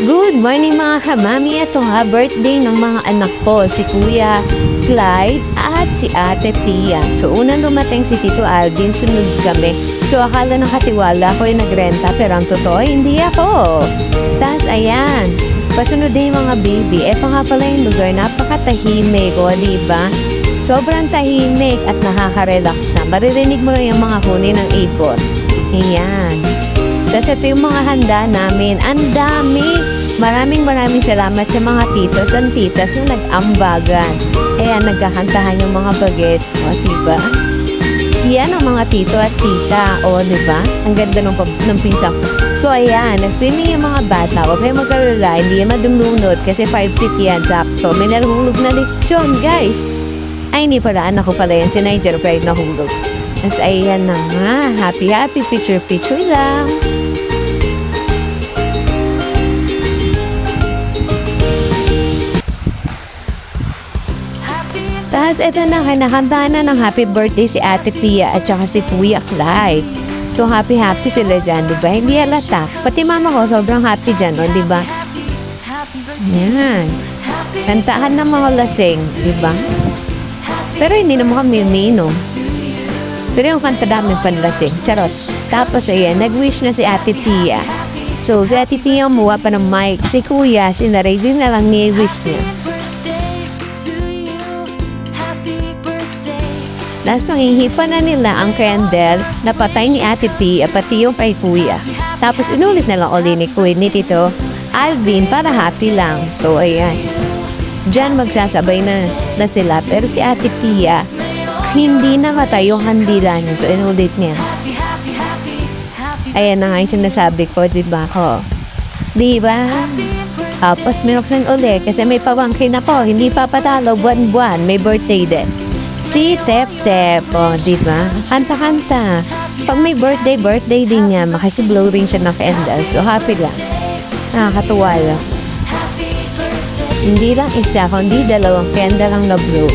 Good morning mga kamami. Ito nga, birthday ng mga anak ko, si Kuya Clyde at si Ate Pia. So, unang dumating si Tito Alvin, sunod kami. So, akala ng katiwala ko ay nagrenta, pero ang totoo, hindi ako. Tapos, ayan, pasunod din yung mga baby. Ito nga pala yung lugar, napakatahimik, o, diba? Sobrang tahimik at nakaka-relax siya. Maririnig mo lang yung mga huni ng ikot. Ayan. Tapos ito yung mga handa namin. Ang dami! Maraming salamat sa mga titos and titas na nag-ambagan. Ayan, nagkakantahan yung mga baget. O, diba? Yan ang mga tito at tita. O, diba? Ang ganda ng pinsang. So, ayan, nag-swimming yung mga bata. Huwag kayo magkalala. Hindi yan madumlunod kasi 5 feet yan. Sakto. May nalulog na lechon, guys. Ay, hindi pala. Anak ko pala yan. Si Niger Pride nahulog. Tapos, ayan na nga. Happy picture lang. Tapos, eto na, kinakantahan na ng happy birthday si Ate Pia at saka si Kuya Clyde. So, happy sila dyan, diba? Hindi halata. Pati mama ko, sobrang happy dyan, no? Diba? Yan. Kantaan ng mga lasing, diba? Pero hindi naman kami umiinom. Pero yung kanta namin panlasing. Charot. Tapos, ayan, nag-wish na si Ate Pia. So, si Ate Pia umuha pa ng mic. Si Kuya, sinaray din na lang niya wish niya. Last nanghihipa na nila ang candle na patay ni Ate P pati yung kay Kuya. Tapos inulit na lang ulit ni Kuya ni Tito Alvin para happy lang. So ayan. Diyan magsasabay na sila. Pero si Ate Pia hindi nakatay yung kandila niya. So inulit niya. Ayan na nga yung sinasabi ko, diba ko? Diba? Tapos minuksan ulit kasi may pawangkin ako. Hindi papatalo buwan-buwan. May birthday din. Si Tep, o, diba? Kanta-kanta. Pag may birthday din niya, makikiblow rin siya ng candle. So, happy lang. Nakakatuwa lang. Hindi lang isa, kundi dalawang candle ang na-blow.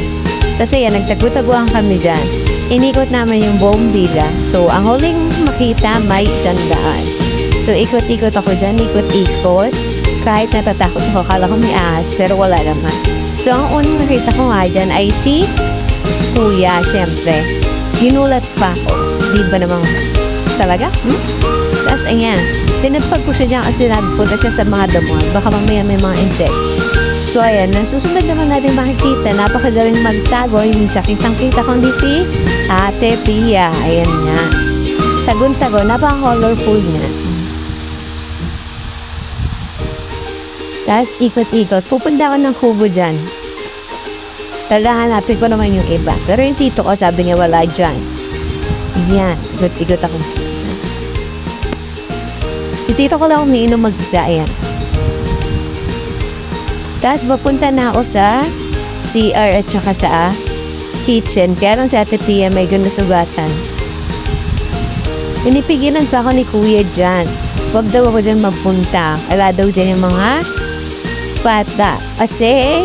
Kasi yan, nagtagu-taguan kami dyan. Inikot naman yung buong villa. So, ang huling makita, may 100. So, ikot-ikot ako dyan, ikot-ikot. Kahit natatakot ako, kala ko may ahas, pero wala naman. So, ang unang nakita ko nga dyan ay si Kuya, syempre. Ginulat pa ako. Di ba namang talaga? Tapos, ayan. Pinagpag ko siya dyan kasi nagpunta siya sa mga damuhan. Baka mamaya may mga insect. So, ayan. Nasusunod naman natin makikita. Napakagaling magtago. Hindi sa kitang-kita kundi si Ate Pia. Ayan nga. Tagon-tago. Napaka-colorful niya. Tapos, ikot-ikot. Pupunta ako ng kubo dyan. Hanapin ko naman yung iba. Pero yung tito ko, sabi niya wala dyan. Yan. Ikot ako. Si tito ko lang umiinom mag-isa. Ayan. Tapos, papunta na ako sa CR at saka sa kitchen. Kaya lang si Ate Pia may sugatan. Pinipigilan pa ako ni Kuya dyan. Huwag daw ako dyan magpunta. Ala daw dyan yung mga bata. Kasi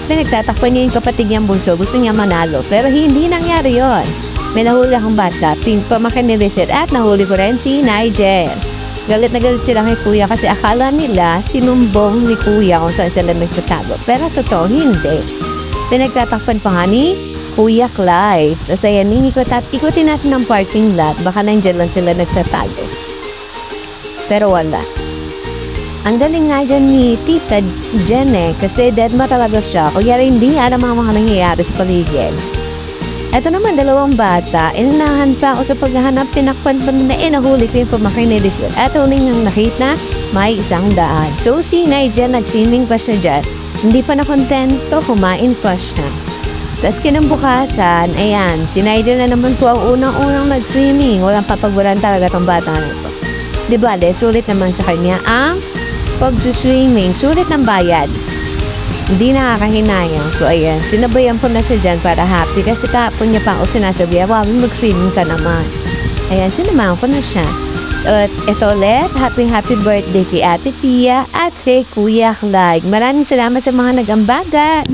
pinagtatakpan niya yung kapatid niyang bunso. Gusto niya manalo. Pero hindi nangyari yon. May nahuli akong bata. Pamakan ni Reset at nahuli ko rin si Nigel. Galit na galit sila kay Kuya kasi akala nila sinumbong ni Kuya kung saan sila nagtatago. Pero totoo, hindi. Pinagtatakpan pa nga ni Kuya Clyde. Tapos ayan, ikutin natin ng parking lot. Baka nandiyan lang sila nagtatago. Pero wala. Ang galing nga dyan ni Tita Jen kasi deadma talaga siya. Kuya rin hindi alam mga nangyayari sa paligid. Ito naman, dalawang bata. Inanahan pa ako sa paghahanap. Tinakpan pa na nahuli ko yung pamakin ni Rizal. At huling nang nakita, may 100. So si Nigel, nag-swimming pa siya dyan. Hindi pa nakontento, kumain pa siya. Tapos kinambukasan, ayan, si Nigel na naman po ang unang-unang nag-swimming. Walang papagwalan talaga tong bata na ito. Diba, sulit naman sa kanya ang pag-swimming, sulit ng bayad. Hindi nakakahinayang. So, ayan, sinabayan po na siya dyan para happy. Kasi kahapon niya pa ako sinasabi, wow, mag-swimming ka naman. Ayan, sinamahan ko na siya. So, ito ulit, happy birthday kay Ate Pia at kay Kuya Clyde. Maraming salamat sa mga nag-ambagan.